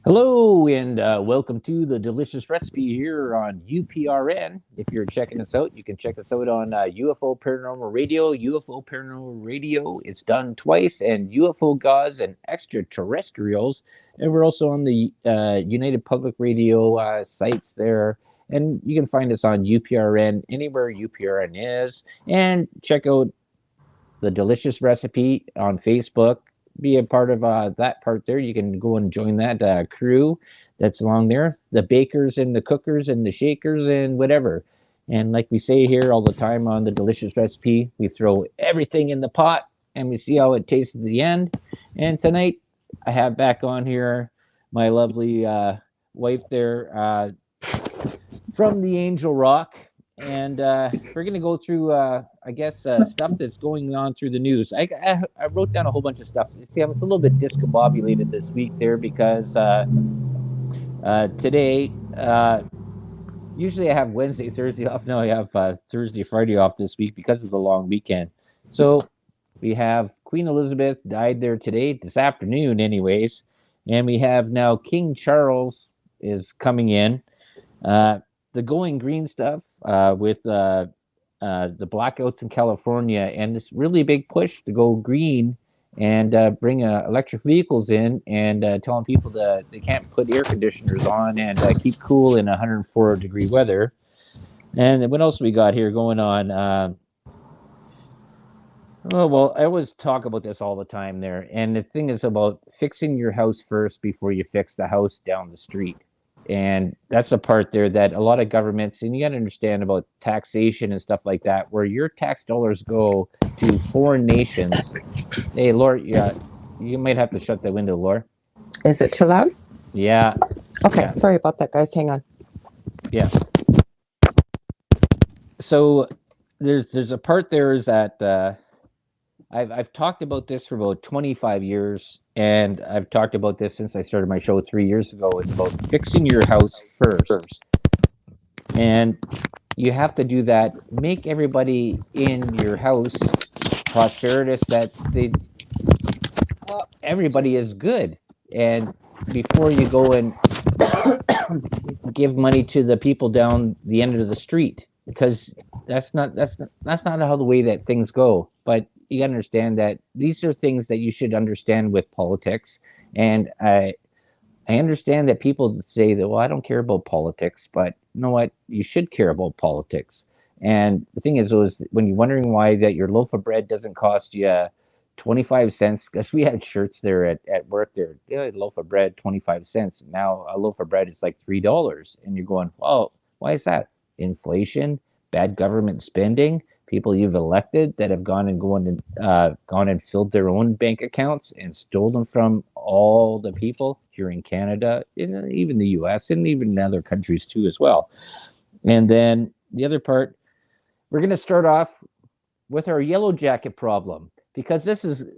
Hello and welcome to the delicious recipe here on UPRN. If you're checking us out, you can check us out on UFO Paranormal Radio. UFO Paranormal Radio, it's done twice, and UFO Gods and Extraterrestrials. And we're also on the United Public Radio sites there. And you can find us on UPRN anywhere UPRN is. And check out the delicious recipe on Facebook. Be a part of that part there. You can go and join that crew that's along there. The bakers and the cookers and the shakers and whatever. And like we say here all the time on the delicious recipe, we throw everything in the pot and we see how it tastes at the end. And tonight I have back on here my lovely wife there from the Angel Rock, and we're gonna go through, I guess, stuff that's going on through the news. I wrote down a whole bunch of stuff. You see, I was a little bit discombobulated this week there because today, usually I have Wednesday, Thursday off. Now I have Thursday, Friday off this week because of the long weekend. So we have Queen Elizabeth died there today, this afternoon, anyways, and we have now King Charles is coming in. The going green stuff with the blackouts in California and this really big push to go green and bring electric vehicles in and telling people that they can't put air conditioners on and keep cool in 104-degree weather. And what else we got here going on? Oh, well, I always talk about this all the time there. And the thing is about fixing your house first before you fix the house down the street. And that's the part there that a lot of governments, and you got to understand about taxation and stuff like that, where your tax dollars go to foreign nations. Hey, Laura, yeah, you might have to shut the window, Laura. Is it too loud? Yeah. Okay, Yeah. sorry about that, guys. Hang on. Yeah. So there's a part there is that I've talked about this for about 25 years, and I've talked about this since I started my show 3 years ago. It's about fixing your house first, and you have to do that. Make everybody in your house prosperous. That everybody is good, and before you go and give money to the people down the end of the street, because that's not how the way that things go. But you got to understand that these are things that you should understand with politics. And I understand that people say that, well, I don't care about politics, but you know what? You should care about politics. And the thing is, when you're wondering why that your loaf of bread doesn't cost you 25 cents, because we had shirts there at work there, yeah, a loaf of bread, 25 cents. Now a loaf of bread is like $3. And you're going, well, why is that? Inflation, bad government spending, people you've elected that have gone and filled their own bank accounts and stolen from all the people here in Canada, in even the U.S. and even in other countries too as well. And then the other part, we're going to start off with our yellow jacket problem because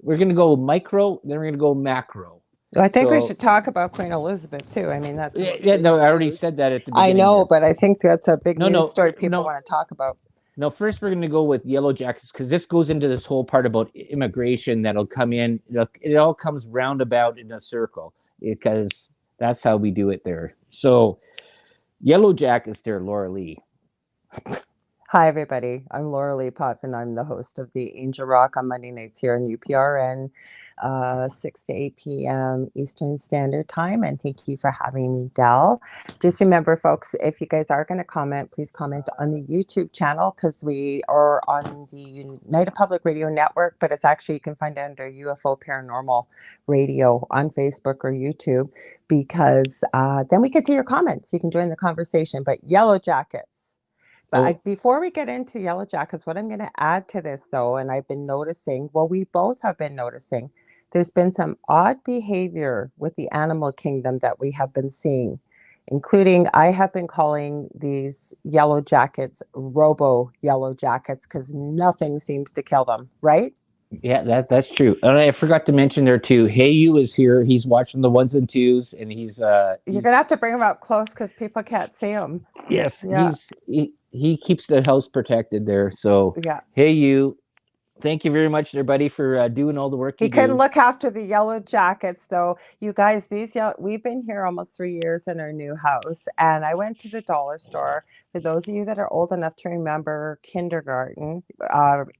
we're going to go micro, then we're going to go macro. I think we should talk about Queen Elizabeth too. I mean, that's no, I already said that at the beginning. I know, but I think that's a big news story people want to talk about. No, first we're going to go with yellow jackets because this goes into this whole part about immigration that'll come in. It all comes roundabout in a circle because that's how we do it there. So, yellow jackets there, Laura Lee. Hi, everybody. I'm Laura Lee Potvin. I'm the host of the Angel Rock on Monday nights here on UPRN, 6 to 8 p.m. Eastern Standard Time. And thank you for having me, Del. Just remember, folks, if you guys are going to comment, please comment on the YouTube channel because we are on the United Public Radio Network, but it's actually, you can find it under UFO Paranormal Radio on Facebook or YouTube because then we can see your comments. You can join the conversation. But yellow jackets. But before we get into yellow jackets, what I'm going to add to this, though, and I've been noticing, well, we both have been noticing, there's been some odd behavior with the animal kingdom that we have been seeing, including I have been calling these yellow jackets robo yellow jackets because nothing seems to kill them, right? Yeah, that's true. And I forgot to mention there too. Hey, you is here. He's watching the ones and twos, and he's. You're gonna have to bring him out close because people can't see him. Yes, yeah. He keeps the house protected there. So yeah. Hey, you. Thank you very much, everybody, for doing all the work He you couldn't do. look after the yellow jackets, though. You guys, we've been here almost 3 years in our new house, and I went to the dollar store. For those of you that are old enough to remember kindergarten,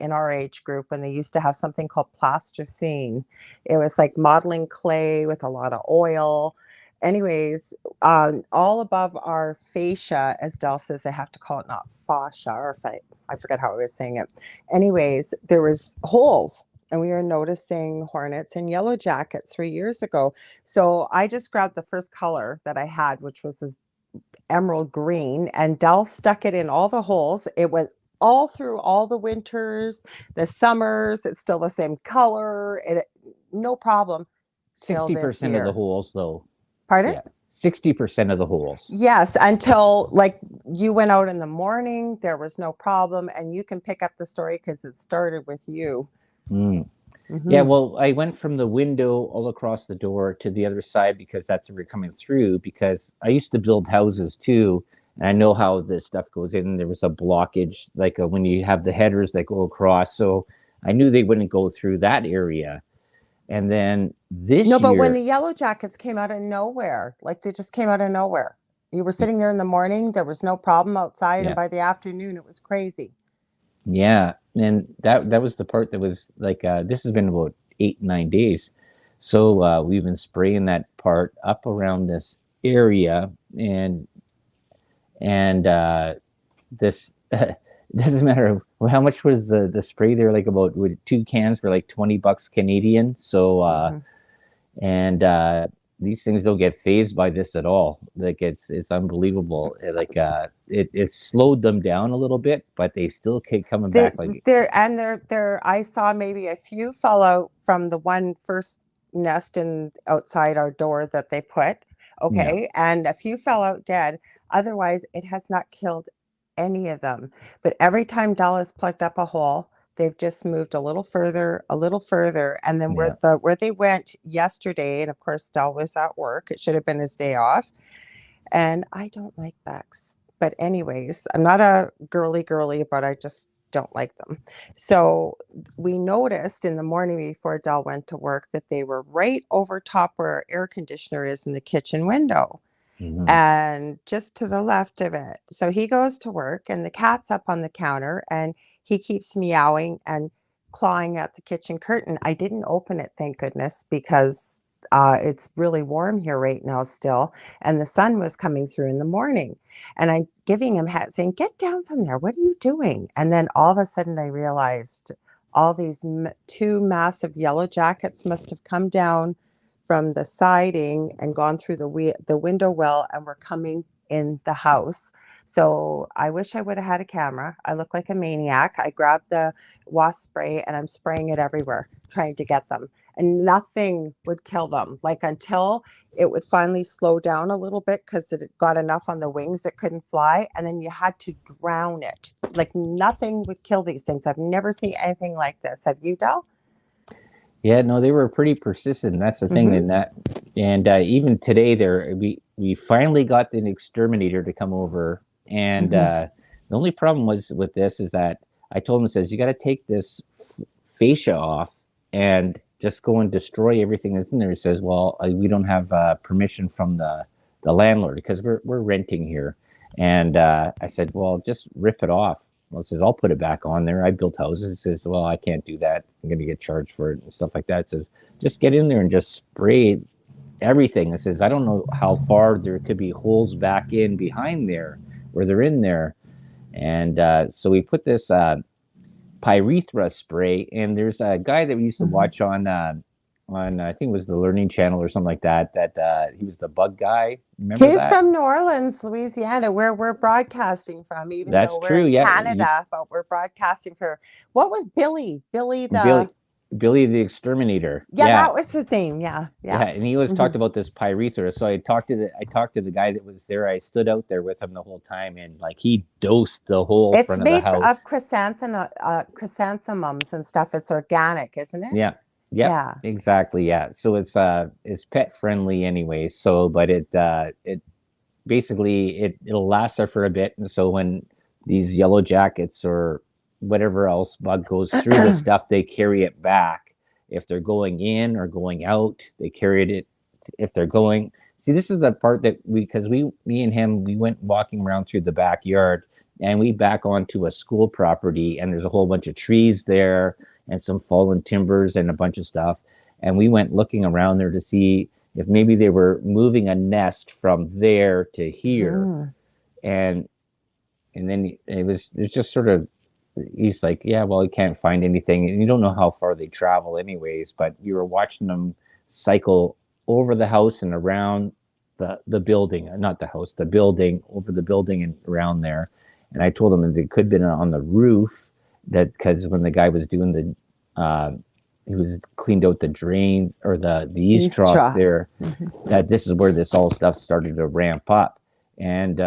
in our age group, when they used to have something called plasticine, it was like modeling clay with a lot of oil. Anyways, all above our fascia, as Del says, I have to call it not fascia, or I forget how I was saying it. Anyways, there was holes, and we were noticing hornets and yellow jackets 3 years ago. So I just grabbed the first color that I had, which was this emerald green, and Dell stuck it in all the holes. It went all through all the winters, the summers. It's still the same color. No problem till this 60% of the year. holes, though. Pardon? Yeah, 60% of the holes. Yes, until like you went out in the morning, there was no problem, and you can pick up the story because it started with you. Mm. Yeah, Hmm. well, I went from the window all across the door to the other side because that's where we're coming through. Because I used to build houses too, and I know how this stuff goes in. There was a blockage, like when you have the headers that go across. So I knew they wouldn't go through that area. And then No, this but when year, the yellow jackets came out of nowhere, like they just came out of nowhere. You were sitting there in the morning, there was no problem outside, and yeah, by the afternoon, it was crazy. yeah, and that was the part that was like this has been about 8 9 days. So we've been spraying that part up around this area, and this it doesn't matter how much was the spray there, like about with 2 cans for like $20 Canadian. So Hmm. and these things don't get phased by this at all. Like it's unbelievable. It slowed them down a little bit, but they still keep coming They, back. Like I saw maybe a few fell out from the one first nest in outside our door that they put. yeah, Okay. And a few fell out dead. Otherwise, it has not killed any of them. But every time Dallas plugged up a hole, they've just moved a little further. And then yeah, where they went yesterday, and of course Dell was at work, it should have been his day off. And I don't like bugs. But anyways, I'm not a girly, but I just don't like them. So we noticed in the morning before Dell went to work that they were right over top where our air conditioner is in the kitchen window hmm and just to the left of it. So he goes to work and the cat's up on the counter and he keeps meowing and clawing at the kitchen curtain. I didn't open it, thank goodness, because it's really warm here right now still. And the sun was coming through in the morning. And I'm giving him hat saying, "Get down from there. What are you doing?" And then all of a sudden I realized all these two massive yellow jackets must have come down from the siding and gone through the window well and were coming in the house. So I wish I would have had a camera. I look like a maniac. I grabbed the wasp spray and I'm spraying it everywhere, trying to get them. And nothing would kill them. Like until it would finally slow down a little bit because it got enough on the wings it couldn't fly. And then you had to drown it. Like nothing would kill these things. I've never seen anything like this. Have you, Del? yeah. No, they were pretty persistent. That's the thing. Mm-hmm. And even today, there we finally got an exterminator to come over. And Mm-hmm. the only problem was with this is that I told him, says you got to take this fascia off and just go and destroy everything that's in there. He says, well, we don't have permission from the landlord because we're renting here. And I said, well, just rip it off. Well, he says, I'll put it back on there. I built houses. He says, well, I can't do that. I'm going to get charged for it and stuff like that. He says, just get in there and just spray everything. It says, I don't know how far there could be holes back in behind there where they're in there. And so we put this pyrethra spray, and there's a guy that we used to Mm-hmm. watch on I think it was the Learning Channel or something like that. That he was the bug guy. Remember He's that? from New Orleans, Louisiana, where we're broadcasting from, even That's though we're true. in Yeah, Canada, but we're broadcasting for what was Billy? Billy the Billy Billy the Exterminator. yeah, Yeah, that was the thing. Yeah, yeah, yeah. and he always Hmm. talked about this pyrethra. So I talked to the guy that was there. I stood out there with him the whole time, and like he dosed the whole It's front of the made of house. chrysanthemums and stuff. It's organic, isn't it? Yeah. Yep. Yeah. Exactly. Yeah. So it's pet friendly anyway. So but it basically it'll last there for a bit. And so when these yellow jackets or whatever else bug goes through the stuff, they carry it back. If they're going in or going out, they carried it. If they're going, see, this is the part that because me and him, we went walking around through the backyard, and we back onto a school property, and there's a whole bunch of trees there, and some fallen timbers, and a bunch of stuff. And we went looking around there to see if maybe they were moving a nest from there to here, Mhm. and then it's just sort of, he's like, yeah, well, you can't find anything, and you don't know how far they travel anyways, but you were watching them cycle over the house and around the building, not the house, the building, over the building and around there. And I told him that it could have been on the roof, that because when the guy was doing he was cleaned out the drains or the eaves East troughs Trough. there, Mhm. that this is where this all stuff started to ramp up. And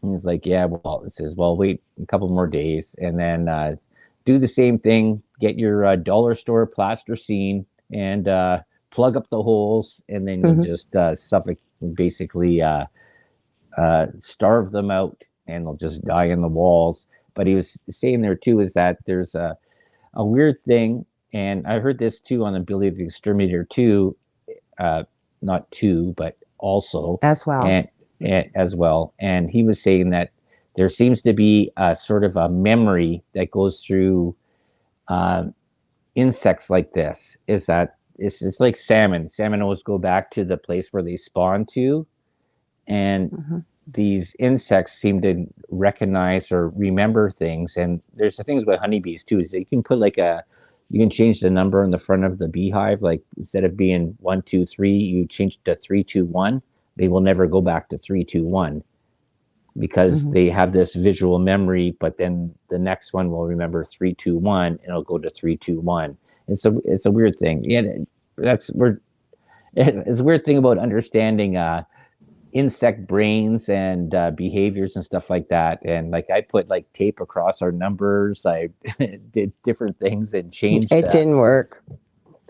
he's like, yeah, well, it says, well, wait a couple more days and then do the same thing. Get your dollar store plasticine and plug up the holes, and then you'll Mhm. just suffocate, basically starve them out, and they'll just die in the walls. But he was saying there too is that there's a weird thing, and I heard this too on the Billy the Exterminator too, uh, not two, but also, As well. and, as well. And he was saying that there seems to be a sort of a memory that goes through uh, insects like this. Is that it's like salmon. Salmon always go back to the place where they spawn to, and Mhm. these insects seem to recognize or remember things. And there's the things about honeybees too, is that you can put like you can change the number on the front of the beehive. Like instead of being 1, 2, 3, you change it to 3, 2, 1. They will never go back to 3, 2, 1 because Mhm. they have this visual memory. But then the next one will remember 3, 2, 1, and it'll go to 3, 2, 1. It's a weird thing. Yeah, that's we're it's a weird thing about understanding insect brains and behaviors and stuff like that. And like I put like tape across our numbers. I did different things and changed. It didn't work.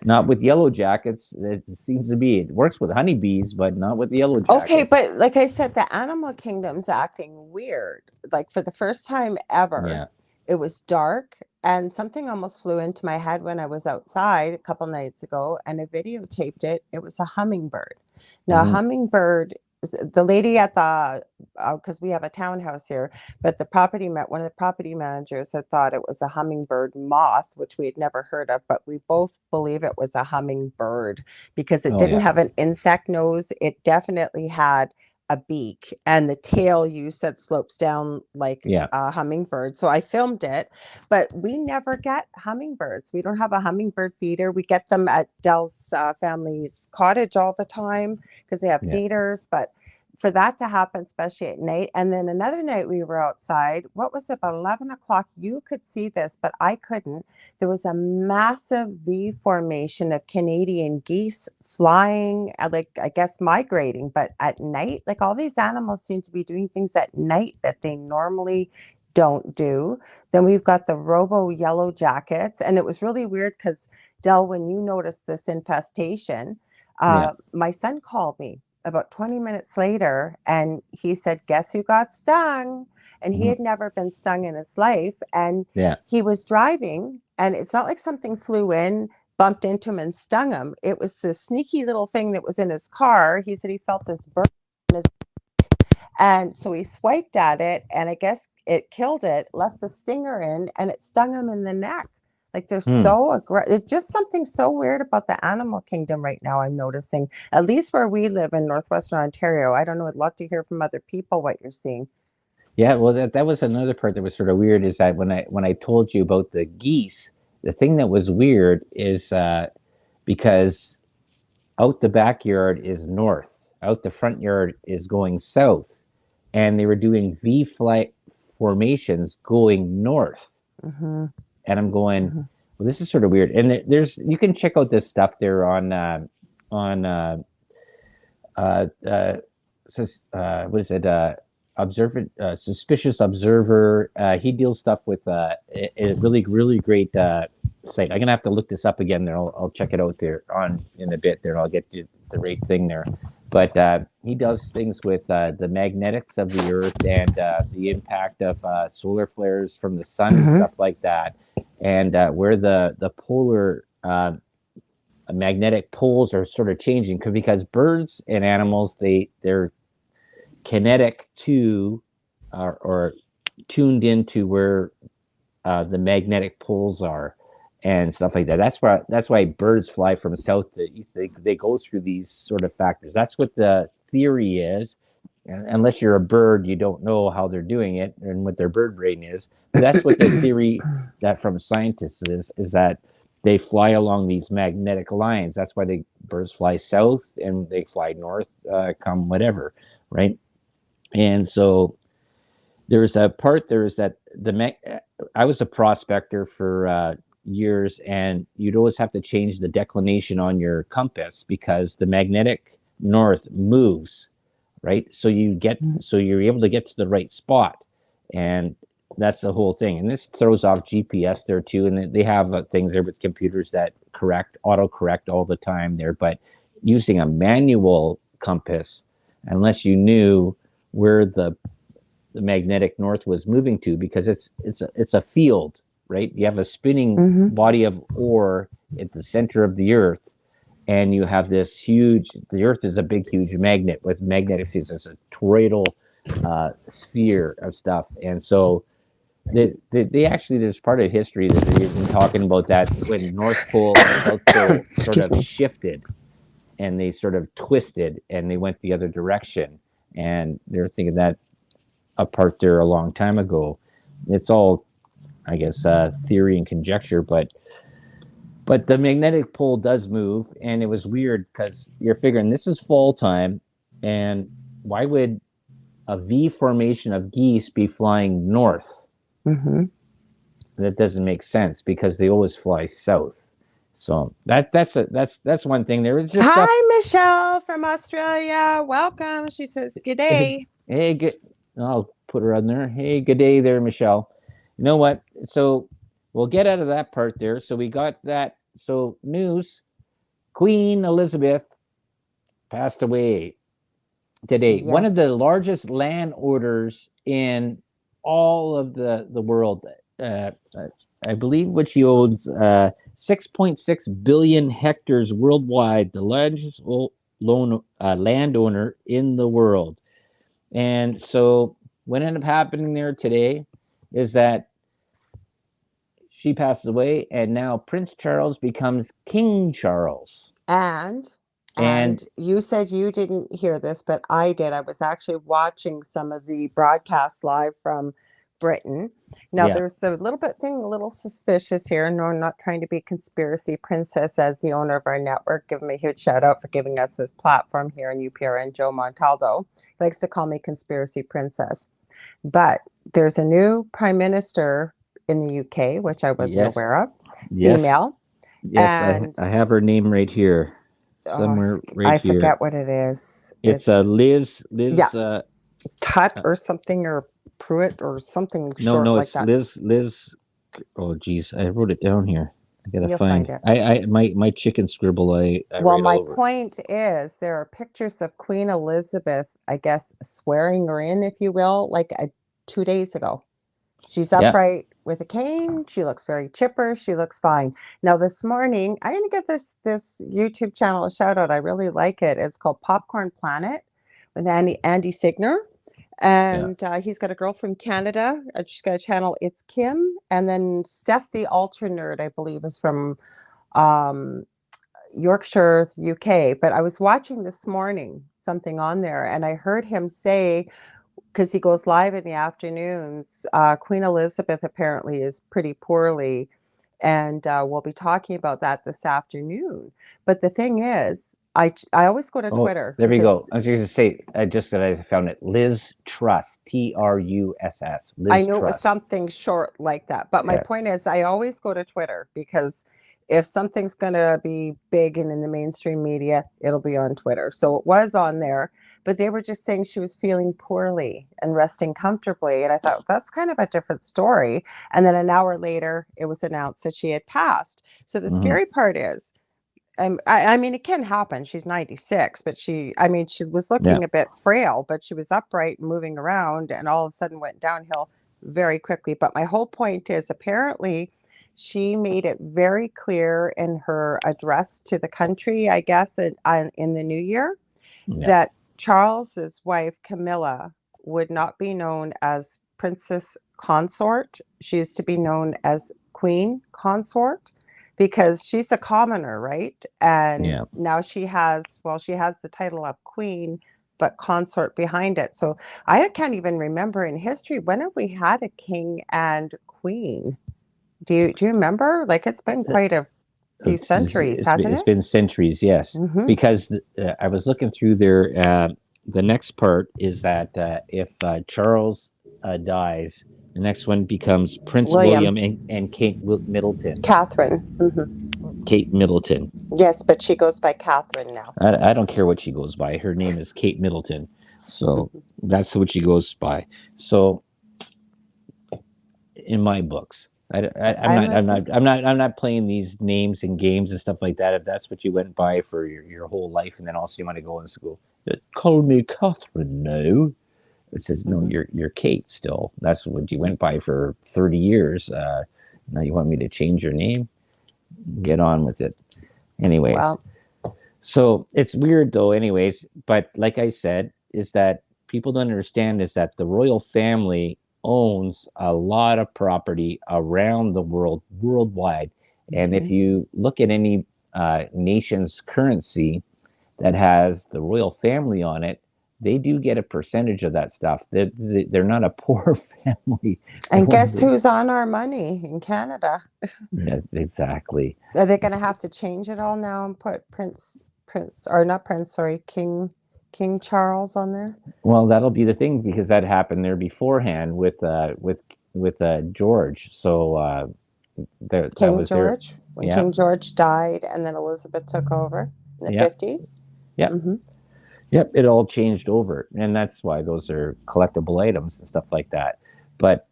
Not with yellow jackets. It seems to be it works with honeybees, but not with the yellow Okay, jackets. but like I said, the animal kingdom's acting weird. Like for the first time ever, Yeah, it was dark and something almost flew into my head when I was outside a couple nights ago and I videotaped it. It was a hummingbird. Now, a hmm, hummingbird, the lady at the, because we have a townhouse here, but one of the property managers had thought it was a hummingbird moth, which we had never heard of, but we both believe it was a hummingbird because it oh didn't yeah, have an insect nose. It definitely had a beak, and the tail you said slopes down like yeah, a hummingbird. So I filmed it, but we never get hummingbirds. We don't have a hummingbird feeder. We get them at Dell's family's cottage all the time because they have yeah, feeders, but for that to happen, especially at night. And then another night we were outside, what was it, about 11 o'clock? You could see this, but I couldn't. There was a massive V formation of Canadian geese flying, like I guess migrating, but at night, like all these animals seem to be doing things at night that they normally don't do. Then we've got the robo yellow jackets, and it was really weird because Dell, when you noticed this infestation, yeah, my son called me about 20 minutes later and he said, guess who got stung? And he hmm, had never been stung in his life. And yeah, he was driving, and it's not like something flew in, bumped into him, and stung him. It was this sneaky little thing that was in his car. He said he felt this burn in his, and so he swiped at it, and I guess it killed it, left the stinger in, and it stung him in the neck. Like they're hmm. so aggressive. It's just something so weird about the animal kingdom right now. I'm noticing, at least where we live in northwestern Ontario. I don't know. I'd love to hear from other people what you're seeing. Yeah, well, that was another part that was sort of weird. Is that when I told you about the geese, the thing that was weird is because out the backyard is north, out the front yard is going south, and they were doing V flight formations going north. Mm-hmm, And I'm going, mm-hmm. well, this is sort of weird. And there's you can check out this stuff there on uh, what is it? Observant, suspicious observer. He deals stuff with a really great site. I'm gonna have to look this up again. There, I'll check it out there on in a bit. There, I'll get you the right thing there. But he does things with the magnetics of the Earth and the impact of solar flares from the sun and Mm-hmm. stuff like that, and where the polar magnetic poles are sort of changing because birds and animals they're kinetic to or tuned into where the magnetic poles are and stuff like that. That's why birds fly from south to east. They go through these sort of factors. That's what the theory is. And unless you're a bird, you don't know how they're doing it and what their bird brain is. But that's what the theory that from scientists is that they fly along these magnetic lines. That's why the birds fly south and they fly north, come whatever, right? And so there's a part there is that I was a prospector for years, and you'd always have to change the declination on your compass because the magnetic north moves, right? So you're able to get to the right spot, and that's the whole thing. And this throws off GPS there too, and they have things there with computers that auto correct all the time there. But using a manual compass, unless you knew where the magnetic north was moving to, because it's a field, right? You have a spinning Mm-hmm. body of ore at the center of the earth, and you have this huge. The earth is a big, huge magnet with magnetic fields. It's a toroidal sphere of stuff, and so they actually there's part of history that they're even talking about that when North Pole and South Pole sort Excuse of me. shifted and they sort of twisted and they went the other direction, and they're thinking that apart there a long time ago. It's all, I guess, theory and conjecture, but the magnetic pole does move, and it was weird because you're figuring this is fall time, and why would a V formation of geese be flying north? Mm-hmm. That doesn't make sense because they always fly south. So that's one thing. There is just stuff. Hi, Michelle from Australia. Welcome. She says, "Good Hey, day." hey, good. I'll put her on there. Hey, good day there, Michelle. You know what? So we'll get out of that part there. So we got that. So news: Queen Elizabeth passed away today. One of the Yes. largest landowners in all of the world. Uh, I believe what she owns 6.6 billion hectares worldwide, the largest landowner in the world. And so what ended up happening there today is that she passes away, and now Prince Charles becomes King Charles. And And you said you didn't hear this, but I did. I was actually watching some of the broadcasts live from Britain. Now yeah, there's a little bit thing, a little suspicious here. No, I'm not trying to be conspiracy princess as the owner of our network. Give him a huge shout out for giving us this platform here in UPRN. Joe Montaldo he likes to call me conspiracy princess. But there's a new prime minister in the UK, which I wasn't yes, aware of, yes, female. yes. I And I have her name right here, oh, somewhere right I here. forget what it is. It's It's Liz. yeah, Liz. Tut Uh, or something or Pruitt or something no, short no, like it's that. Liz. Liz. Oh, geez, I wrote it down here. I gotta You'll find find. it. My chicken scribble. I Well, write all my over. point is there are pictures of Queen Elizabeth, I guess, swearing her in, if you will, like 2 days ago. She's Yeah, upright with a cane. She looks very chipper. She looks fine. Now this morning, I'm gonna give this YouTube channel a shout out. I really like it. It's called Popcorn Planet with Andy Signer. yeah. And he's got a girl from Canada. She's got a channel. It's Kim, and then Steph the Ultra Nerd, I believe, is from um, Yorkshire, UK. But I was watching this morning something on there, and I heard him say because he goes live in the afternoons. Queen Elizabeth apparently is pretty poorly, and we'll be talking about that this afternoon. But the thing is, I always go to Oh, Twitter there we go. because I was going to say, I just that I found it. Liz Truss, Truss. I Liz knew it was Truss. something short like that. But my Yeah. point is, I always go to Twitter because if something's going to be big and in the mainstream media, it'll be on Twitter. So it was on there, but they were just saying she was feeling poorly and resting comfortably. And I thought that's kind of a different story. And then an hour later, it was announced that she had passed. So the Hmm. scary part is, I mean, it can happen. She's 96, but I mean, she was Yeah, looking a bit frail, but she was upright and moving around, and all of a sudden went downhill very quickly. But my whole point is apparently she made it very clear in her address to the country, I guess, in the new year, yeah, that Charles's wife, Camilla, would not be known as Princess Consort. She is to be known as Queen Consort because she's a commoner, right? And yeah. now she has the title of Queen, but consort behind it. So I can't even remember in history when have we had a king and queen? Do you remember? Like it's been quite a few centuries, hasn't It's it? been centuries, yes. Mm-hmm. Because I was looking through there. The next part is that if Charles dies, the next one becomes Prince William, William and Middleton. Catherine. Mm-hmm. Kate Middleton. Yes, but she goes by Catherine now. I don't care what she goes by. Her name is Kate Middleton, so that's what she goes by. So in my books. I'm I'm not. I'm not. listening. I'm not playing these names and games and stuff like that. If that's what you went by for your whole life, and then also you want to go in school, call me Catherine. No, it says no. Mm-hmm. You're Kate still. That's what you went by for 30 years. Now you want me to change your name? Get on with it. Anyways, Well, so it's weird though. Anyways, but like I said, is that people don't understand is that the royal family owns a lot of property around the world, worldwide. And if mhm. you look at any nation's currency that has the royal family on it, they do get a percentage of that stuff. They're not a poor family. And guess who's on our money in Canada? Yeah, exactly. Are they going to have to change it all now and put or not Prince, sorry, King Charles on there? Well, that'll be the thing because that happened there beforehand with George. So that King was there. George, when Yeah, King George died and then Elizabeth took over in the yeah, 50s. yeah. Mm-hmm. Yep, it all changed over, and that's why those are collectible items and stuff like that. But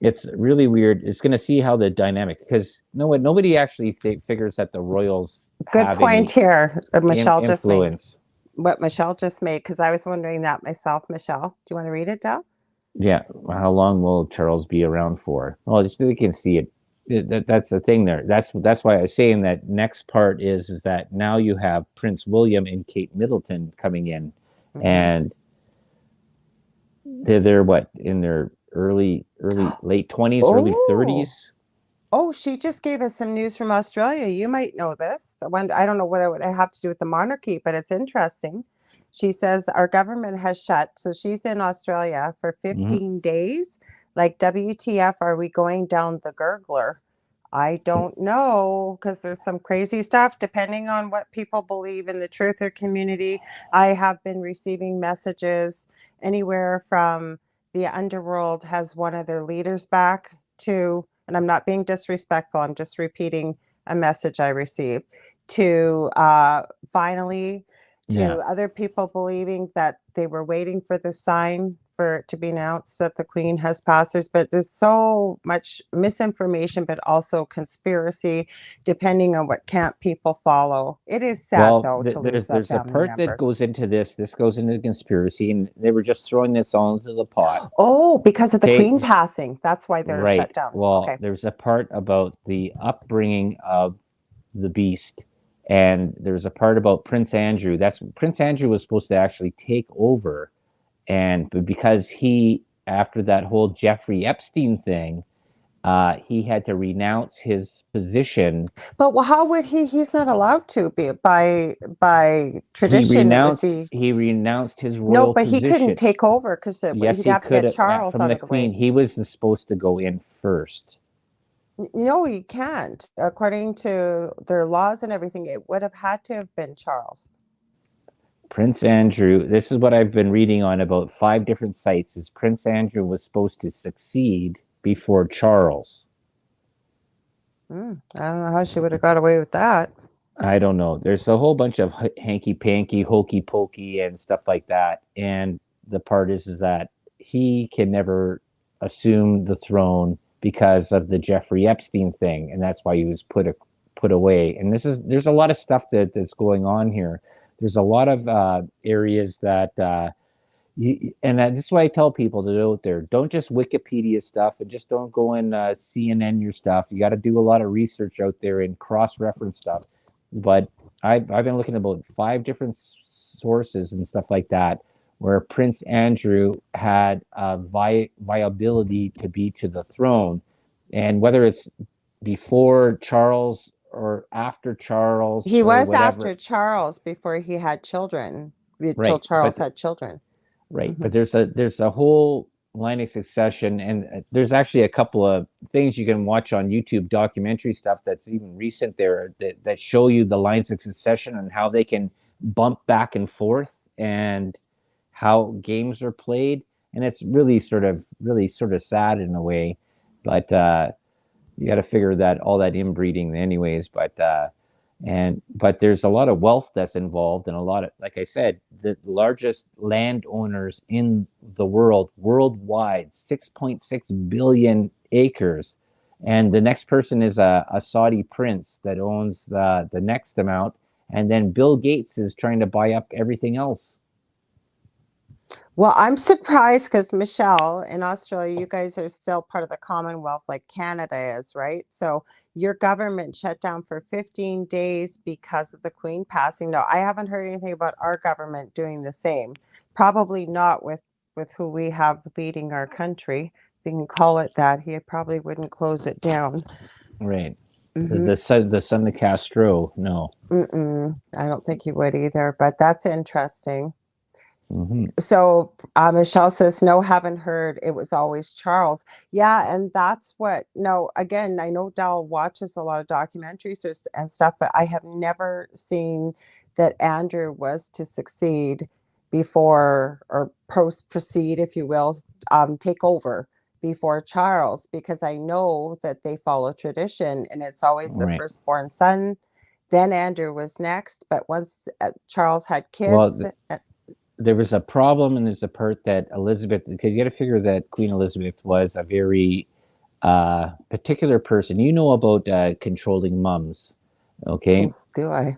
it's really weird. It's going to see how the dynamic because nobody actually figures that the royals Good have point any here, Michelle just made. influence. What Michelle just made, because I was wondering that myself, Michelle. Do you want to read it, Dell? Yeah, how long will Charles be around for? Well, just so they can see it. That's the thing there. That's why I was saying that next part is that now you have Prince William and Kate Middleton coming in, Mm-hmm. and they're what in their late 20s, early Oh, 30s. oh, she just gave us some news from Australia. You might know this. I don't know what it would have to do with the monarchy, but it's interesting. She says our government has shut. So she's in Australia for Hmm. 15 days. Like, WTF, are we going down the gurgler? I don't know because there's some crazy stuff depending on what people believe in the truther community. I have been receiving messages anywhere from the underworld has one of their leaders back to, and I'm not being disrespectful, I'm just repeating a message I received, to finally Yeah. to other people believing that they were waiting for the sign for it to be announced that the Queen has passed. But there's so much misinformation, but also conspiracy, depending on what camp people follow. It is sad Well, though to lose a there's a family part that member. goes into this. This goes into the conspiracy, and they were just throwing this all into the pot. Oh, because of the Okay, Queen passing. That's why they're shut right. down. Well, Okay. there's a part about the upbringing of the beast, and there's a part about Prince Andrew. That's Prince Andrew was supposed to actually take over, and but because he after that whole Jeffrey Epstein thing, he had to renounce his position. But how would he? He's not allowed to be by tradition. It would be He renounced his no, royal but he couldn't position. take over because Yes, he'd he have to could get Charles from out the of the Queen. way. He was supposed to go in first. No, he can't. According to their laws and everything, it would have had to have been Charles. Prince Andrew, this is what I've been reading on about 5 different sites, is Prince Andrew was supposed to succeed before Charles. I don't know how she would have got away with that. I don't know. There's a whole bunch of hanky panky, hokey pokey, and stuff like that. And the part is that he can never assume the throne because of the Jeffrey Epstein thing, and that's why he was put away. And there's a lot of stuff that's going on here. There's a lot of areas that this is why I tell people to go out there. Don't just Wikipedia stuff and just don't go and CNN your stuff. You got to do a lot of research out there and cross-reference stuff. But I've been looking at about 5 different sources and stuff like that where Prince Andrew had viability to be to the throne, and whether it's before Charles or after Charles He or was whatever. after Charles before he had children, until Right, Charles had children. right, Hmm. but there's a whole line of succession, and there's actually a couple of things you can watch on YouTube, documentary stuff that's even recent there that show you the lines of succession and how they can bump back and forth and how games are played, and it's really sort of sad in a way, but you got to figure that all that inbreeding anyways, but there's a lot of wealth that's involved, and a lot of, like I said, the largest landowners in the world worldwide, 6.6 billion acres, and the next person is a Saudi prince that owns the next amount, and then Bill Gates is trying to buy up everything else. Well, I'm surprised because Michelle, in Australia, you guys are still part of the Commonwealth like Canada is, right? So your government shut down for 15 days because of the Queen passing. No, I haven't heard anything about our government doing the same. Probably not with who we have leading our country. If you can call it that. He probably wouldn't close it down. Right. Mm-hmm. The son of Castro, no. I don't think he would either, but that's interesting. Hmm. So Michelle says, no, haven't heard. It was always Charles. Yeah, and that's what, no, again, I know Dal watches a lot of documentaries and stuff, but I have never seen that Andrew was to succeed before or post proceed, if you will, take over before Charles, because I know that they follow tradition and it's always the Right. firstborn son. Then Andrew was next, but once Charles had Well, kids, there was a problem, and there's a part that Elizabeth, because you got to figure that Queen Elizabeth was a very particular person. You know about controlling mums, okay? do I?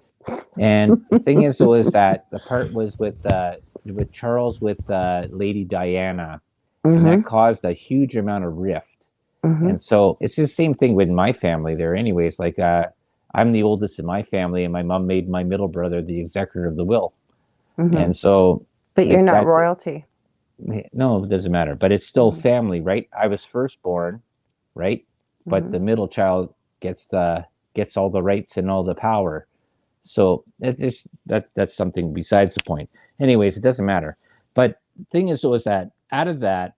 And the thing is, though, is that the part was with Charles with Lady Diana, and that Mm-hmm. caused a huge amount of rift. Mm-hmm. And so it's the same thing with my family there, anyways. Like I'm the oldest in my family, and my mom made my middle brother the executor of the will, Mm-hmm. and so But you're like not that. royalty. No, it doesn't matter. But it's still Mm-hmm. family, right? I was firstborn, right? But Mm-hmm. the middle child gets all the rights and all the power. So that's something besides the point. Anyways, it doesn't matter. But the thing is, though, is that out of that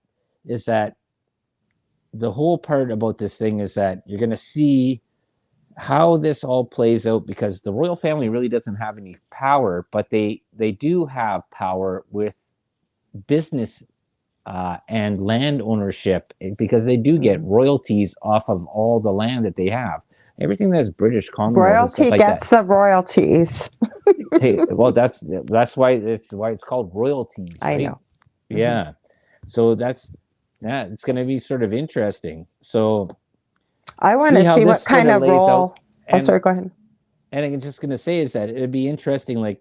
is that the whole part about this thing is that you're going to see how this all plays out, because the royal family really doesn't have any power, but they do have power with business and land ownership, because they do get Mm-hmm. royalties off of all the land that they have. Everything that's British Commonwealth and stuff Royalty like that. gets the royalties. Hey, well, that's why it's called royalties, I right? know. Mm-hmm. Yeah. So yeah, it's going to be sort of interesting. So I want see to how see this what sort kind of of lays out, role. Oh, and sorry, go ahead. I'm just going to say is that it'd be interesting. Like,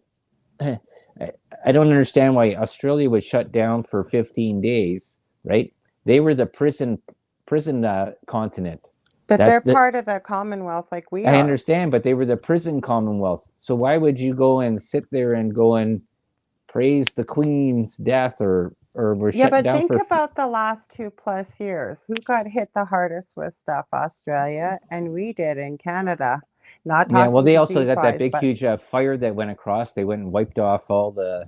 I don't understand why Australia was shut down for 15 days, right? They were the prison continent. But they're That part of the Commonwealth like we I are. understand, but they were the prison commonwealth. So why would you go and sit there and go and praise the Queen's death, or were Yeah, shut but down think for? about the last 2+ years. Who got hit the hardest with stuff? Australia, and we did in Canada. Not Yeah, well, talking they also disease got that wise, big, but huge fire that went across. They went and wiped off all the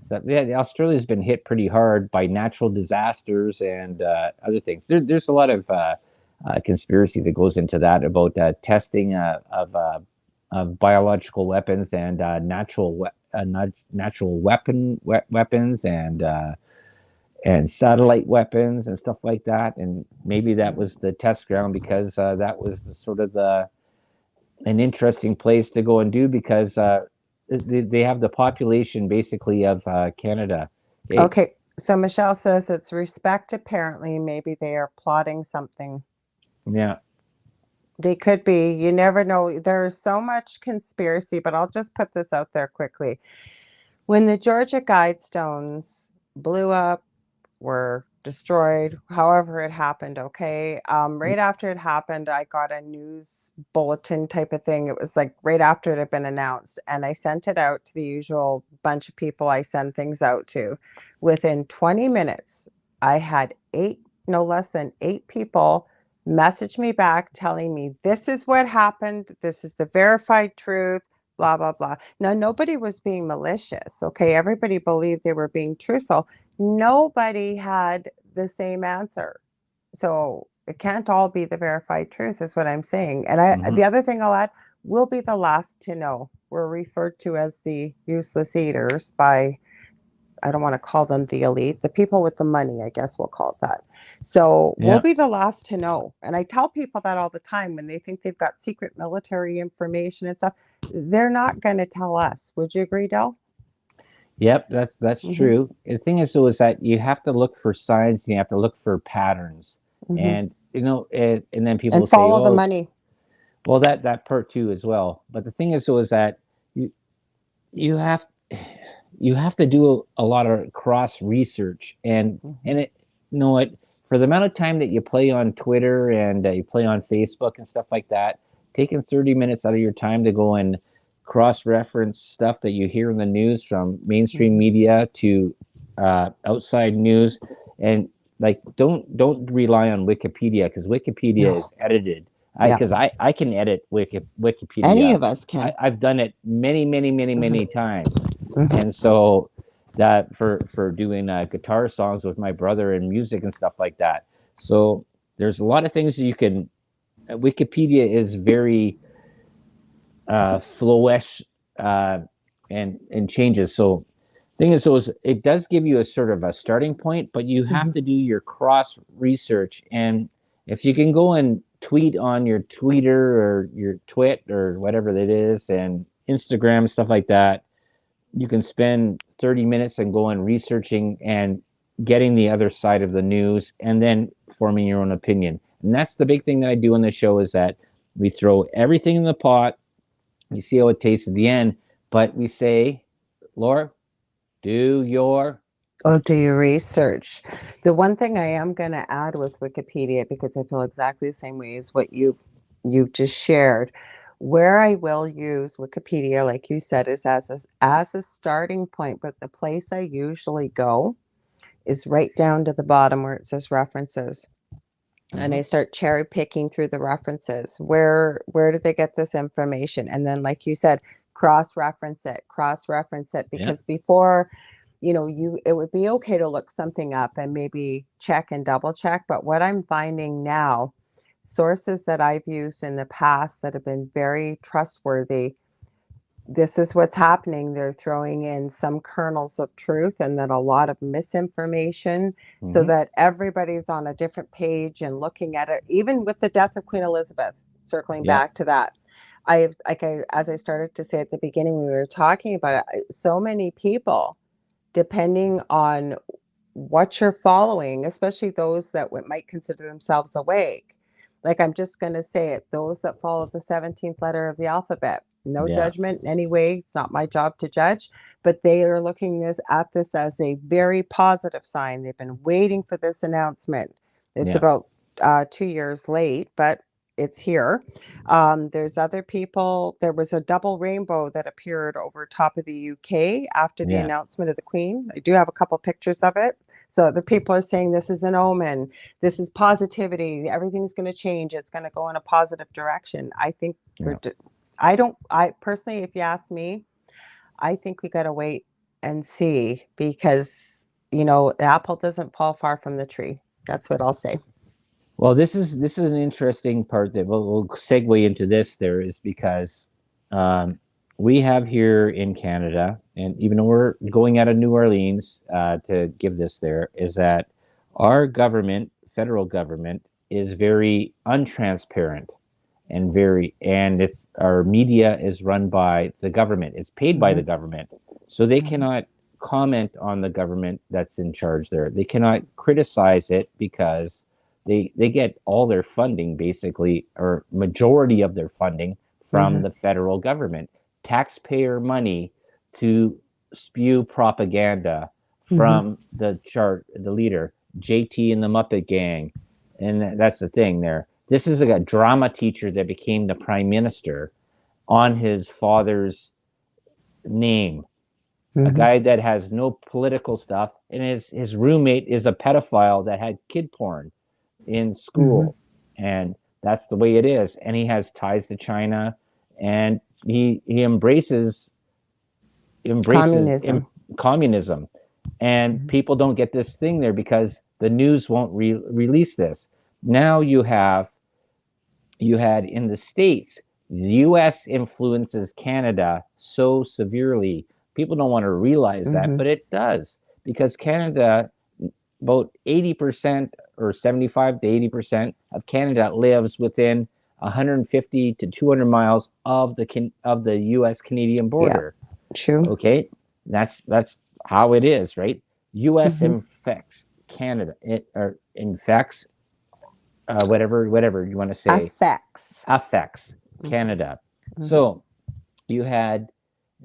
stuff. Yeah, Australia's been hit pretty hard by natural disasters and other things. There's a lot of conspiracy that goes into that about testing of biological weapons and natural weapons and satellite weapons and stuff like that. And maybe that was the test ground, because that was the sort of an interesting place to go and do, because they have the population basically of Canada. Okay, okay. So Michelle says it's respect. Apparently, maybe they are plotting something. yeah, They could be. You never know. There's so much conspiracy, but I'll just put this out there quickly. When the Georgia Guidestones blew up, were destroyed, however it happened, okay? Right after it happened, I got a news bulletin type of thing. It was like right after it had been announced, and I sent it out to the usual bunch of people I send things out to. Within 20 minutes, I had eight, no less than eight people message me back telling me this is what happened, this is the verified truth, blah, blah, blah. Now, nobody was being malicious, okay? Everybody believed they were being truthful. Nobody had the same answer. So it can't all be the verified truth, is what I'm saying. And Hmm. the other thing I'll add, we'll be the last to know. We're referred to as the useless eaters by, I don't want to call them the elite, the people with the money, I guess we'll call it that. So we'll Yeah. be the last to know. And I tell people that all the time when they think they've got secret military information and stuff. They're not going to tell us. Would you agree, Del? Yep, that's Mm-hmm. true. The thing is, though, is that you have to look for signs and you have to look for patterns, Mm-hmm. and and then people And will say, follow the "Oh, money. well, that part too as well." But the thing is, though, is that you you have you have to do a lot of cross research, Mm-hmm. and it you know what, for the amount of time that you play on Twitter and you play on Facebook and stuff like that, taking 30 minutes out of your time to go and cross reference stuff that you hear in the news from mainstream Mm-hmm. media to outside news, and like don't rely on Wikipedia because Wikipedia is No. edited. I Yeah. because I can edit Any Wikipedia. of us can. I've done it many Mm-hmm. times, and Mm-hmm. so that for doing guitar songs with my brother and music and stuff like that. So there's a lot of things you can. Wikipedia is very flowish and changes. So thing is, so it does give you a sort of a starting point, but you have Mm-hmm. to do your cross research. And if you can go and tweet on your Twitter or your Twit or whatever it is, and Instagram stuff like that, you can spend 30 minutes and go and researching and getting the other side of the news and then forming your own opinion. And that's the big thing that I do on the show is that we throw everything in the pot, we see how it tastes at the end, but we say, Laura, do your Oh, do your research. The one thing I am going to add with Wikipedia, because I feel exactly the same way as what you've just shared, where I will use Wikipedia, like you said, is as a starting point. But the place I usually go is right down to the bottom where it says references. And mm-hmm. I start cherry picking through the references. Where did they get this information? And then, like you said, cross reference it, Yeah, because before, you it would be okay to look something up and maybe check and double check. But what I'm finding now, sources that I've used in the past that have been very trustworthy, this is what's happening. They're throwing in some kernels of truth and then a lot of misinformation so mm-hmm. that everybody's on a different page and looking at it. Even with the death of Queen Elizabeth, circling Yeah, back to that, as I started to say at the beginning when we were talking about it, so many people, depending on what you're following, especially those that might consider themselves awake. Like, I'm just going to say it, those that follow the 17th letter of the alphabet. No yeah, judgment in any way. It's not my job to judge, but they are looking at this as a very positive sign. They've been waiting for this announcement. It's yeah, about 2 years late, but it's here. There's other people. There was a double rainbow that appeared over top of the UK after the yeah, announcement of the Queen. I do have a couple pictures of it. So other people are saying this is an omen. This is positivity. Everything's going to change. It's going to go in a positive direction. I think yeah. I don't, I personally, if you ask me, I think we got to wait and see because, the apple doesn't fall far from the tree. That's what I'll say. Well, this is an interesting part that we'll segue into this. There is because um, we have here in Canada, and even though we're going out of New Orleans to give this, there is that our government, federal government, is very untransparent and it's our media is run by the government. It's paid by Mm-hmm. the government, so they Mm-hmm. cannot comment on the government that's in charge there. They cannot criticize it because they get all their funding basically, or majority of their funding, from Mm-hmm. the federal government, taxpayer money, to spew propaganda Mm-hmm. from the leader JT and the Muppet Gang, and that's the thing there. This is like a drama teacher that became the prime minister on his father's name, a Mm-hmm. guy that has no political stuff, and his roommate is a pedophile that had kid porn in Mm-hmm. school, and that's the way it is. And he has ties to China, and he embraces Communism. communism, and Mm-hmm. people don't get this thing there because the news won't release this. Now you had in the states, the U.S. influences Canada so severely. People don't want to realize that, Mm-hmm. but it does, because Canada, about 80% or 75 to 80% of Canada lives within 150 to 200 miles of the U.S. Canadian Yeah, border. true. Okay, that's how it is, right? U.S. Mm-hmm. infects Canada, or infects, whatever you want to say, Affects. affects Mm-hmm. Canada. Mm-hmm. So you had,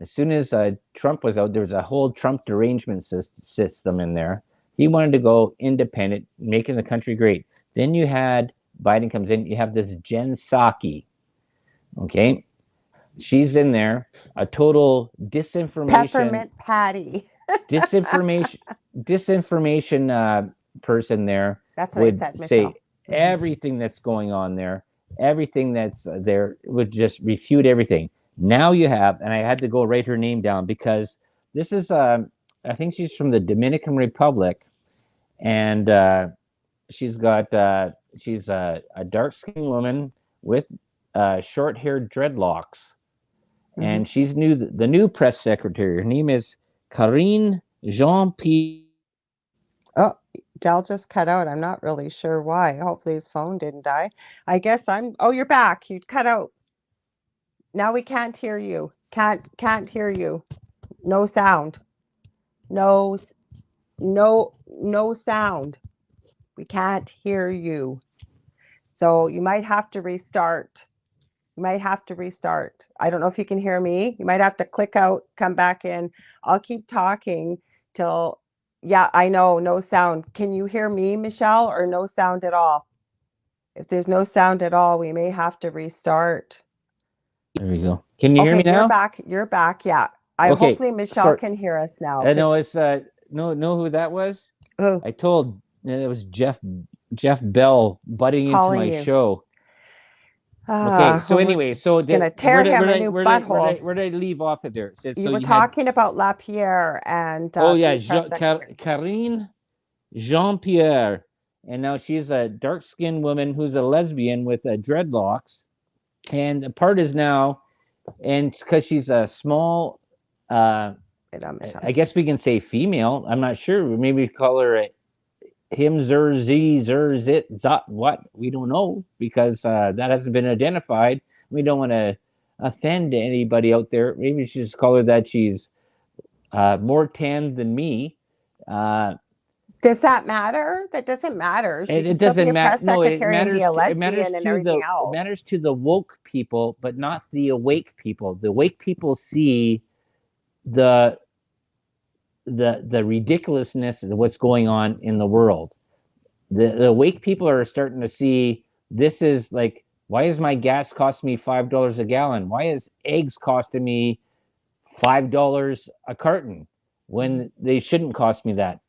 as soon as Trump was out, there was a whole Trump derangement system in there. He wanted to go independent, making the country great. Then you had Biden comes in. You have this Jen Psaki. Okay, she's in there. A total disinformation, Peppermint patty. disinformation, disinformation person there That's what I would said, say Michelle. Mm-hmm. everything that's going on there, everything that's there would just refute everything. Now you have, and I had to go write her name down because this is, I think she's from the Dominican Republic, and she's a dark skinned woman with short haired dreadlocks, Mm-hmm. and she's the new press secretary. Her name is Karine Jean Pierre. Oh, Dell just cut out. I'm not really sure why. Hopefully his phone didn't die. I guess I'm. Oh, you're back. You cut out. Now we can't hear you. Can't hear you. No sound. No no sound. We can't hear you. So you might have to restart. You might have to restart. I don't know if you can hear me. You might have to click out, come back in. I'll keep talking till, yeah, I know, no sound. Can you hear me, Michelle, or no sound at all? If there's no sound at all, we may have to restart. There we go. Can you hear Okay, me you're now? back. You're back. Yeah. I Okay. hopefully Michelle Sorry. can hear us now I know because it's know who that was. oh, I told it was Jeff Bell butting into calling my you. show. Okay. So We're anyway, so gonna tear him a new butthole. where did I leave off of there? It said, so You were you had, talking about Lapierre and oh yeah, the press secretary. Karine Jean Pierre, and now she's a dark skinned woman who's a lesbian with dreadlocks, and the part is now, and because she's a small, uh, Wait on Michelle. I guess we can say female. I'm not sure. Maybe call her him, zer, z, zer, zit, zot, what? We don't know because that hasn't been identified. We don't want to offend anybody out there. Maybe we should just call her that. She's more tan than me. Uh, Does that matter? That doesn't matter. She and can it still be doesn't a matter. press No, secretary and be a it matters lesbian and to everything it else. matters to the woke people, but not the awake people. The awake people see the the ridiculousness of what's going on in the world. The awake people are starting to see this is like, why is my gas costing me $5 a gallon? Why is eggs costing me $5 a carton Mhm. when they shouldn't cost me that?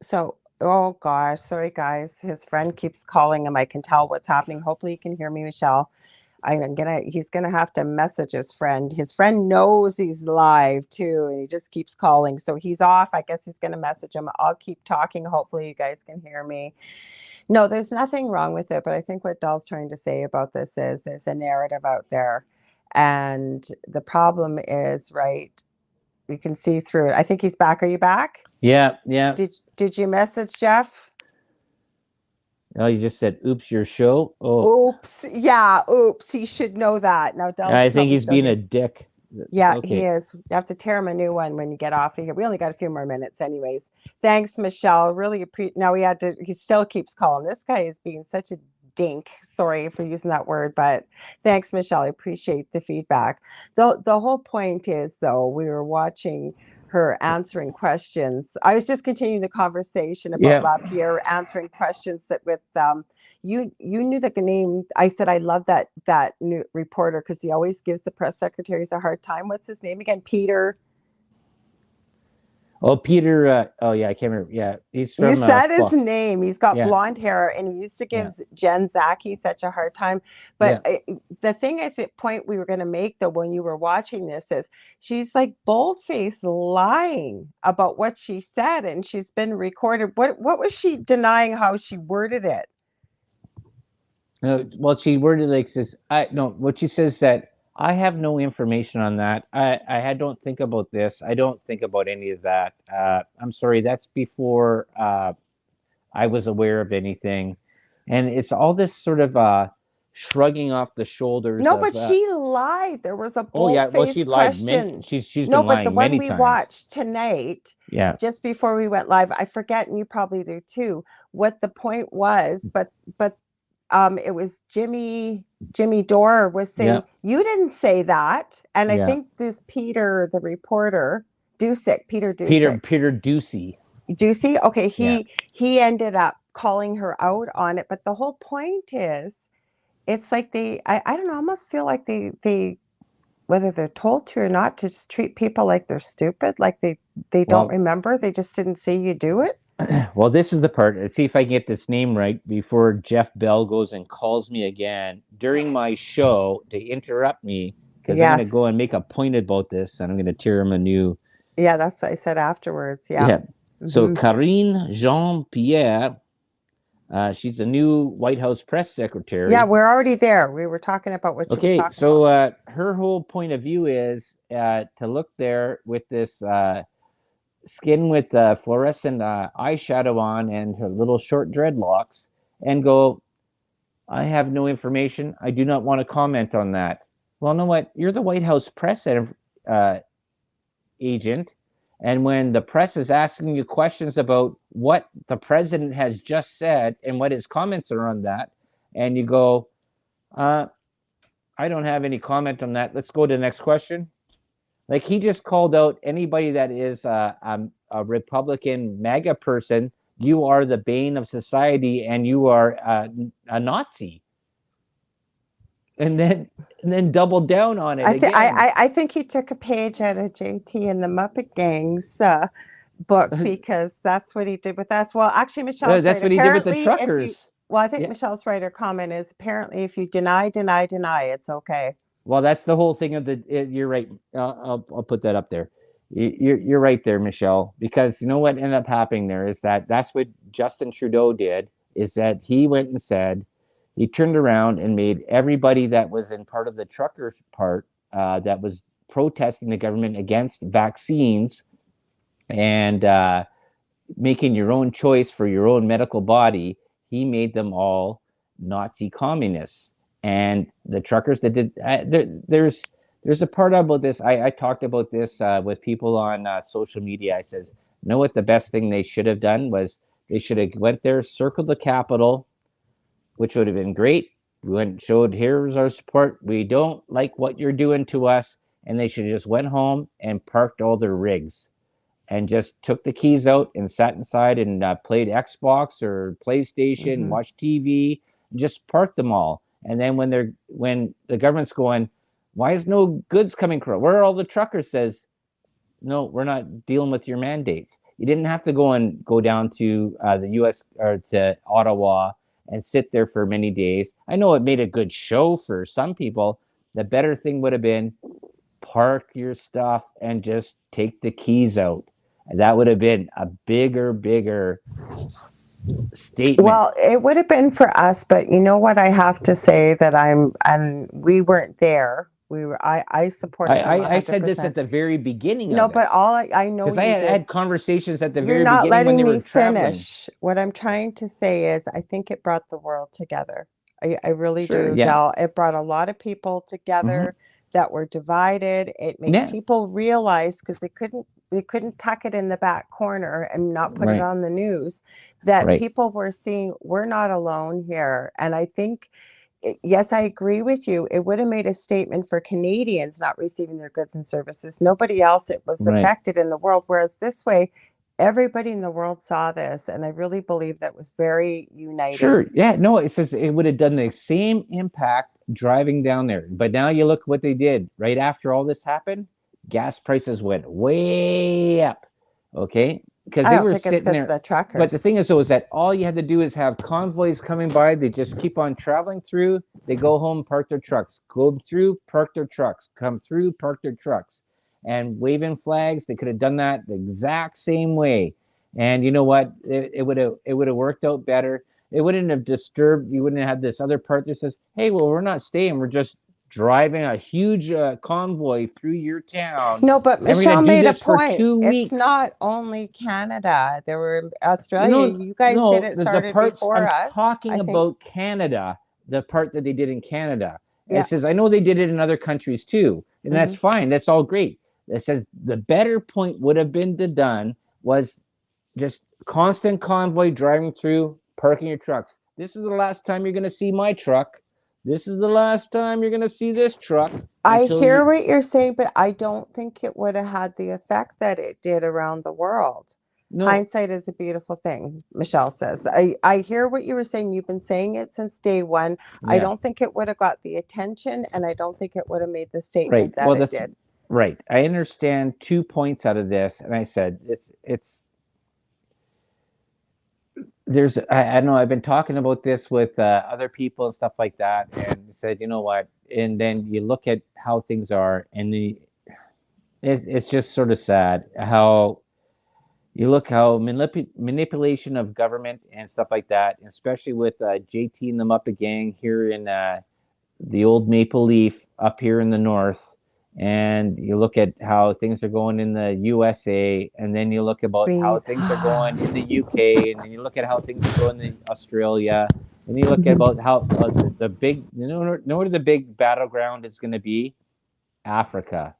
So, oh gosh, sorry guys. His friend keeps calling him. I can tell what's happening. Hopefully you can hear me, Michelle. He's gonna have to message his friend. His friend knows he's live too, and he just keeps calling. So he's off. I guess he's gonna message him. I'll keep talking. Hopefully you guys can hear me. No, there's nothing wrong with it, but I think what Dahl's trying to say about this is there's a narrative out there. And the problem is, right, we can see through it. I think he's back. Are you back? Yeah, yeah. Did you message Jeff? Oh, you just said, oops, your show. Oh, Oops. Yeah, oops. He should know that. Now Dell's I think probably he's still being a here. dick. Yeah, he Okay. is. You have to tear him a new one when you get off of here. We only got a few more minutes, anyways. Thanks, Michelle. Really appreciate. Now we had to. He still keeps calling. This guy is being such a dink. Sorry for using that word, but thanks, Michelle. I appreciate the feedback. The whole point is, though, we were watching her answering questions. I was just continuing the conversation about Yeah. Lapierre answering questions that with you knew the name. I said I love that new reporter because he always gives the press secretaries a hard time. What's his name again? Peter. Oh, Peter. Oh, yeah. I can't remember. Yeah, he's You from said his name. He's got Yeah, blonde hair, and he used to yeah, give Jen Psaki such a hard time. But yeah. the thing I think point we were going to make though when you were watching this is she's like bold-faced lying about what she said, and she's been recorded. What was she denying? How she worded it? No, well, she worded like this. I no. What she says that I have no information on that. Don't think about this. I don't think about any of that. I'm sorry. That's before I was aware of anything, and it's all this sort of shrugging off the shoulders No, of. but she lied. There was a Oh yeah, well she bold-faced lied. Many. question. She's No, been but the lying one many we times. watched tonight, Yeah. just before we went live, I forget, and you probably do too, what the point was, but it was Jimmy Dore was Yeah. saying, you didn't say that. And I Yeah. think this Peter, the reporter, Peter Peter Ducey. Ducey, okay, Yeah. he ended up calling her out on it. But the whole point is it's like I don't know, I almost feel like they whether they're told to or not to just treat people like they're stupid, like they don't Well, remember, they just didn't see you do it. well, this is the part. Let's see if I can get this name right before Jeff Bell goes and calls me again during my show to interrupt me because I'm going to Yes. go and make a point about this and I'm going to tear him a new. Yeah, that's what I said afterwards. Yeah. Yeah. So Hmm. Karine Jean Pierre, she's the new White House press Yeah, secretary. we're already there. We were talking about what she was Okay. talking about. So her whole point of view is to look there with this skin with fluorescent eyeshadow on and her little short dreadlocks and go, I have no information. I do not want to comment on that. Well, know what? You're the White House press uh, agent. And when the press is asking you questions about what the president has just said and what his comments are on that, and you go, uh, I don't have any comment on that. Let's go to the next question. Like he just called out anybody that is a Republican MAGA person. You are the bane of society, and you are a Nazi. And then double down on it again. I think he took a page out of JT and the Muppet Gang's book because that's what he did with us. Well, actually, Michelle's right. That's what he did with the Apparently, if you truckers. well, I think Yeah. Michelle's right. Her comment is apparently if you deny, it's okay. Well, that's the whole thing of the. You're right. I'll put that up there. You're right there, Michelle. Because you know what ended up happening there is that's what Justin Trudeau did. Is that he went and said he turned around and made everybody that was in part of the truckers part that was protesting the government against vaccines and making your own choice for your own medical body, he made them all Nazi communists. And the truckers that did there's a part about this. I talked about this with people on social media. I says, you know what the best thing they should have done was they should have went there, circled the Capitol, which would have been great. We went and showed here's our support. We don't like what you're doing to us, and they should have just went home and parked all their rigs and just took the keys out and sat inside and played Xbox or PlayStation, Hmm. watched TV, and just parked them all. And then when the government's going, why is no goods coming across? Where are all the truckers? Says no, we're not dealing with your mandates. You didn't have to go down to the U.S. or to Ottawa and sit there for many days. I know it made a good show for some people. The better thing would have been park your stuff and just take the keys out. And that would have been a bigger statement. Well, it would have been for us, but you know what I have to say that and we weren't there. I supported them I said this at 100%. the very beginning No, of it but I know because I you did. had conversations at the You're very not beginning when letting they me were traveling. finish. What I'm trying to say is I think it brought the world together. I really Sure, do, yeah. Del. It brought a lot of people Hmm. together. that were divided. It made Yeah. people realize, because they couldn't tuck it in the back corner and not put it Right. on the news, that Right. people were seeing we're not alone here. And I think, yes, I agree with you. It would have made a statement for Canadians not receiving their goods and services. Nobody else it was Right. affected in the world. Whereas this way, everybody in the world saw this. And I really believe that was very uniting. Sure. Yeah. No, it says it would have done the same impact driving down there. But now you look what they did right after all this happened. Gas prices went way up. Okay. Because I they don't were think it's sitting because of there. the But the truckers. thing is, though, is that all you had to do is have convoys coming by. They just keep on traveling through. They go home, park their trucks, go through, park their trucks, come through, park their trucks, and waving flags. They could have done that the exact same way. And you know what? It would have worked out better. It wouldn't have disturbed. You wouldn't have had this other part that says, "Hey, well, we're not staying. We're just driving a huge convoy through your town, No, but and we're going Michelle to do made a this for point. two It's weeks." not only Canada. There were Australia. No, You guys did no, it, the started parts before I'm us, I talking think. about Canada, the part that they did in Canada. Yeah. It says I know they did it in other countries too, and that's Hmm. fine. That's all great. It says the better point would have been to done was just constant convoy driving through, parking your trucks. This is the last time you're going to see my truck. This is the last time you're going to see this truck I until you. hear what you're saying, but I don't think it would have had the effect that it did around the world. No, Hindsight is a beautiful thing, Michelle says. I hear what you were saying. You've been saying it since day one. I yeah, don't think it would have got the attention, and I don't think it would have made the right. statement that Well, it did. right. I understand 2 points out of this, and I said it's there's I know I've been talking about this with other people and stuff like that, and said, you know what, and then you look at how things are, and it's just sort of sad how you look how manipulation of government and stuff like that, especially with JT and the Muppet Gang here in the old Maple Leaf up here in the north, and you look at how things are going in the USA, and then you look about how Breathe. things are going in the UK, and then you look at how things are going in Australia, and you look at Mhm. about how the big, know where the big battleground is going to be? Africa,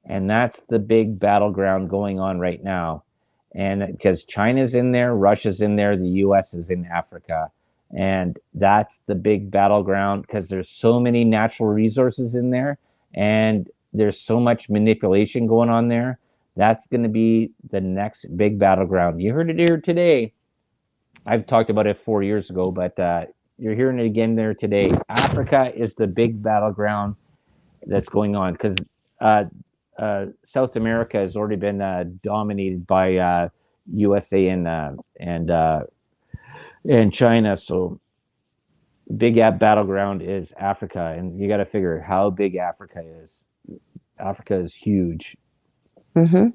and that's the big battleground going on right now. And because China's in there, Russia's in there, the US is in Africa. And that's the big battleground because there's so many natural resources in there and there's so much manipulation going on there. That's going to be the next big battleground. You heard it here today. I've talked about it 4 years ago, but you're hearing it again there today. Africa is the big battleground that's going on because uh, South America has already been dominated by USA and China. So big battleground is Africa, and you got to figure how big Africa is. Africa is huge. Mhm.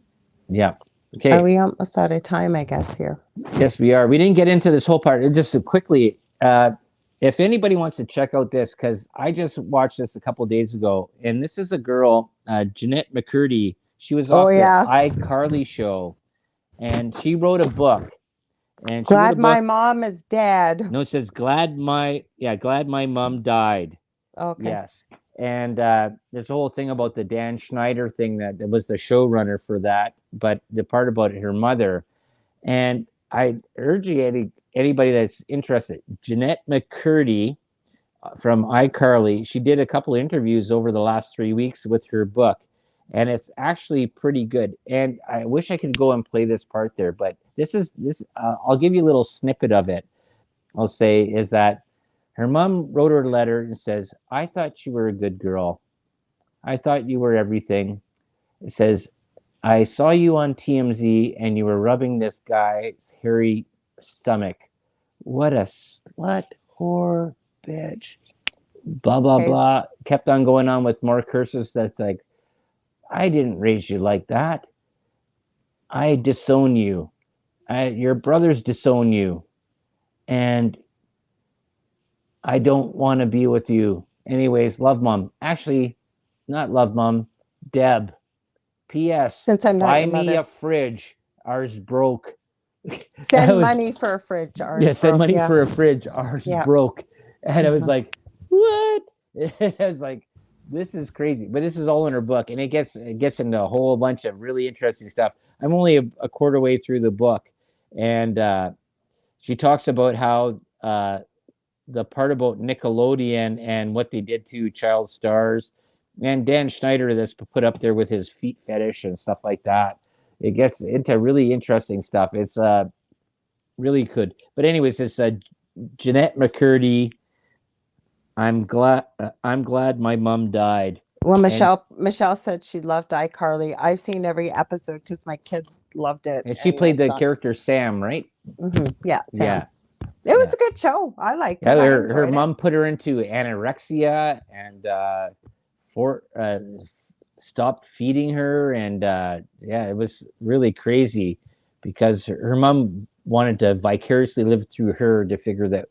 Yeah. Are Okay. we almost out of time, I guess, here? Yes, we are. We didn't get into this whole part. Just quickly, if anybody wants to check out this, because I just watched this a couple of days ago, and this is a girl, Jeanette McCurdy. She was Oh, off the yeah. iCarly show, and she wrote a book. And she wrote a Glad my book. mom is dead. No, it says glad my mom died. Okay. Yes, and there's a whole thing about the Dan Schneider thing that was the showrunner for that, but the part about her mother. And I urge you, anybody that's interested, Jeanette McCurdy from iCarly, she did a couple of interviews over the last 3 weeks with her book, and it's actually pretty good. And I wish I could go and play this part there, but this is this. I'll give you a little snippet of it. I'll say is that her mom wrote her a letter and says, "I thought you were a good girl. I thought you were everything." It says, "I saw you on TMZ and you were rubbing this guy's hairy stomach. What a slut, whore, bitch." Blah blah Okay. blah. Kept on going on with more curses. That's like, I didn't raise you like that. I disown you. Your brothers disown you, and I don't want to be with you. Anyways, love mom. Actually, not love mom. Deb. P.S. Since I'm not Buy your me mother, a fridge. Ours broke. I send was money for a fridge. Yeah, Ours send broke. money Yeah. for a fridge. Ours Yeah. broke. And I was Mhm. like, what? I was like, This is crazy, but this is all in her book, and it gets into a whole bunch of really interesting stuff. I'm only a quarter way through the book, and she talks about how the part about Nickelodeon and what they did to child stars, and Dan Schneider that's put up there with his feet fetish and stuff like that. It gets into really interesting stuff. It's really good. But anyways, it's Jeanette McCurdy. I'm glad my mom died. Well, And Michelle said she loved iCarly. I've seen every episode because my kids loved it, and she and my played the son. character Sam, right? Yeah, Sam. Yeah, It was yeah. a good show. I liked Yeah, it. I her enjoyed it. mom put her into anorexia and for stopped feeding her, and yeah, it was really crazy because her mom wanted to vicariously live through her to figure that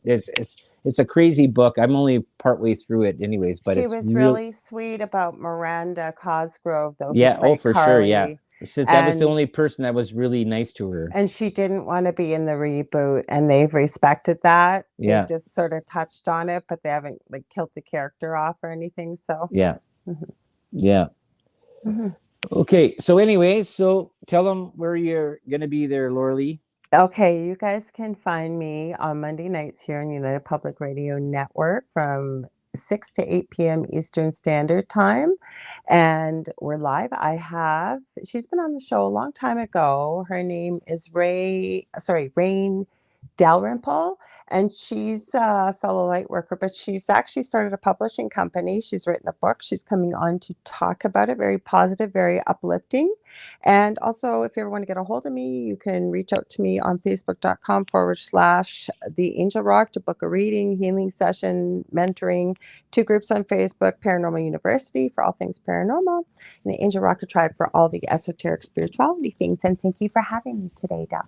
it's a crazy book. I'm only partway through it, anyways, but She it's was real. really sweet about Miranda Cosgrove, though, who Yeah, oh played for sure, yeah. Carly, Since that was the and only person that was really nice to her. she didn't want to be in the reboot, and they've respected that. They've Yeah, just sort of touched on it, but they haven't like killed the character off or anything. So, yeah, mhm, yeah. mhm. Okay, so anyways, so tell them where you're gonna be there, Laura Lee. Okay, you guys can find me on Monday nights here on United Public Radio Network from 6 to 8 p.m. Eastern Standard Time. And we're live. She's been on the show a long time ago. Her name is Rain Dalrymple, and she's a fellow light worker, but she's actually started a publishing company. She's written a book. She's coming on to talk about it. Very positive, very uplifting. And also, if you ever want to get a hold of me, you can reach out to me on facebook.com/, The Angel Rock to book a reading, healing session, mentoring, two groups on Facebook, Paranormal University for all things paranormal, and the Angel Rocker Tribe for all the esoteric spirituality things. And thank you for having me today, Duff.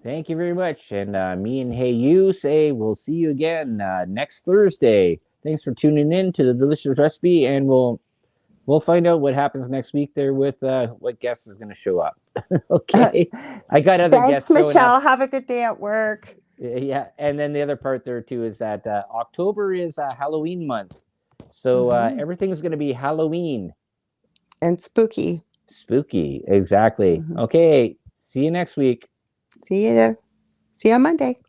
Thank you very much. And me and Hey You say we'll see you again next Thursday. Thanks for tuning in to the Delicious Recipe, and we'll find out what happens next week there with what guest is going to show up. Okay, I got other Thanks, guests showing up. Michelle. Have a good day at work. Yeah, and then the other part there too is that October is Halloween month, so Mhm. everything's going to be Halloween, And spooky. spooky. Exactly. Mhm. Okay, see you next week. See you. See you on Monday.